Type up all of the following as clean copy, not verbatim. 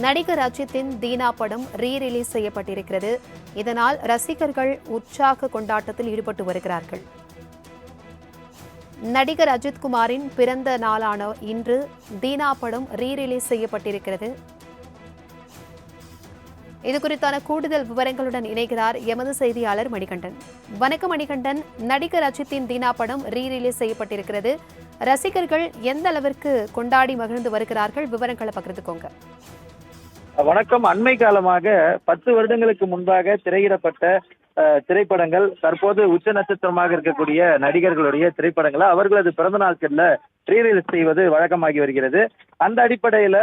நடிகர் அஜித்தின் தீனா படம் ரீரிலீஸ் செய்யப்பட்டிருக்கிறது. இதனால் ரசிகர்கள் உற்சாக கொண்டாட்டத்தில் ஈடுபட்டு வருகிறார்கள். நடிகர் அஜித் குமாரின் பிறந்த நாளான இன்று தீனா படம் ரீரிலீஸ் செய்யப்பட்டிருக்கிறது. இதுகுறித்தான கூடுதல் விவரங்களுடன் இணைகிறார் எமது செய்தியாளர் மணிகண்டன். வணக்கம் மணிகண்டன். நடிகர் அஜித்தின் தீனா படம் ரீரிலீஸ் செய்யப்பட்டிருக்கிறது. ரசிகர்கள் எந்த அளவிற்கு கொண்டாடி மகிழ்ந்து வருகிறார்கள்? விவரங்களை பகிர்ந்துக்கோங்க. வணக்கம். அண்மை காலமாக 10 வருடங்களுக்கு முன்பாக திரையிடப்பட்ட திரைப்படங்கள் தற்போது உச்ச நட்சத்திரமாக இருக்கக்கூடிய நடிகர்களுடைய திரைப்படங்களை அவர்களது பிறந்த நாட்கள்ல ரீரிலீஸ் செய்வது வழக்கமாகி வருகிறது. அந்த அடிப்படையில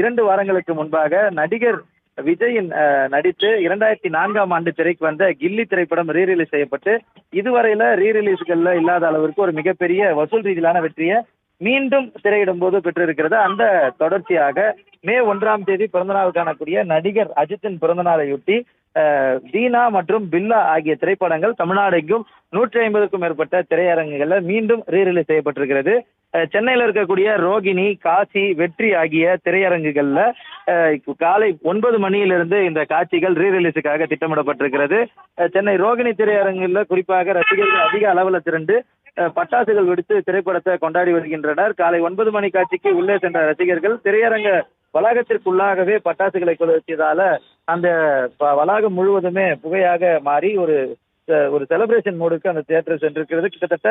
2 வாரங்களுக்கு முன்பாக நடிகர் விஜயின் நடித்து 2004ஆம் ஆண்டு திரைக்கு வந்த கில்லி திரைப்படம் ரீரிலீஸ் செய்யப்பட்டு இதுவரையில ரீரிலீஸ்கள்ல இல்லாத அளவிற்கு ஒரு மிகப்பெரிய வசூல் ரீதியிலான வெற்றியை மீண்டும் திரையிடும் போது பெற்றிருக்கிறது. அந்த தொடர்ச்சியாக மே 1ஆம் தேதி பிறந்தநாள் காணக்கூடிய நடிகர் அஜித்தின் பிறந்தநாளையொட்டி தீனா மற்றும் பில்லா ஆகிய திரைப்படங்கள் தமிழ்நாடு எங்கும் 150க்கும் மேற்பட்ட திரையரங்குகள்ல மீண்டும் ரீரிலீஸ் செய்யப்பட்டிருக்கிறது. சென்னையில இருக்கக்கூடிய ரோகிணி, காசி, வெற்றி ஆகிய திரையரங்குகள்ல காலை 9 மணியிலிருந்து இந்த காட்சிகள் ரீரிலீஸுக்காக திட்டமிடப்பட்டிருக்கிறது. சென்னை ரோகிணி திரையரங்குல குறிப்பாக ரசிகர்கள் அதிக அளவில் திரண்டு பட்டாசுகள் வெடித்து திரைப்படத்தை கொண்டாடி வருகின்றனர். காலை 9 மணி காட்சிக்கு உள்ளே சென்ற ரசிகர்கள் திரையரங்க வளாகத்திற்குள்ளாகவே பட்டாசுகளை கொளுத்தியதால அந்த வளாகம் முழுவதுமே புகையாக மாறி ஒரு செலிப்ரேஷன் மோடுக்கு அந்த தியேட்டர் சென்றிருக்கிறது. கிட்டத்தட்ட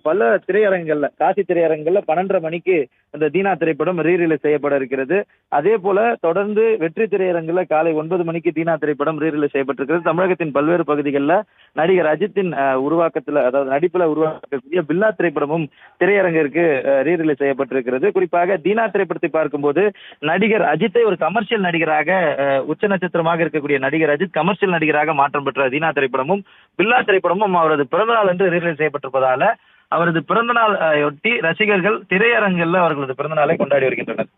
பல திரையரங்குகள்ல, காசி திரையரங்குகள்ல 12:30 மணிக்கு அந்த தீனா திரைப்படம் ரீரிலீஸ் செய்யப்பட இருக்கிறது. அதே போல தொடர்ந்து வெற்றி திரையரங்குல காலை 9 மணிக்கு தீனா திரைப்படம் ரீரிலீஸ் செய்யப்பட்டிருக்கிறது. தமிழகத்தின் பல்வேறு பகுதிகளில் நடிகர் அஜித்தின் உருவாக்கத்துல, அதாவது நடிப்புல உருவாக்கக்கூடிய பில்லா திரைப்படமும் திரையரங்கிற்கு ரீரிலீஸ் செய்யப்பட்டிருக்கிறது. குறிப்பாக தீனா திரைப்படத்தை பார்க்கும்போது நடிகர் அஜித்தை ஒரு கமர்ஷியல் நடிகராக, உச்ச நட்சத்திரமாக இருக்கக்கூடிய நடிகர் அஜித் கமர்ஷியல் நடிகராக மாற்றம் பெற்ற தீனா திரைப்படமும் பில்லா திரைப்படமும் அவரது பிறந்தநாள் என்று ரீரிலீஸ் செய்யப்பட்டிருப்பதால அவரது பிறந்தநாள் ஒட்டி ரசிகர்கள் திரையரங்கில் அவர்களது பிறந்தநாளை கொண்டாடி வருகின்றனர்.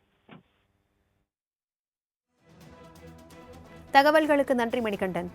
தகவல்களுக்கு நன்றி மணிகண்டன்.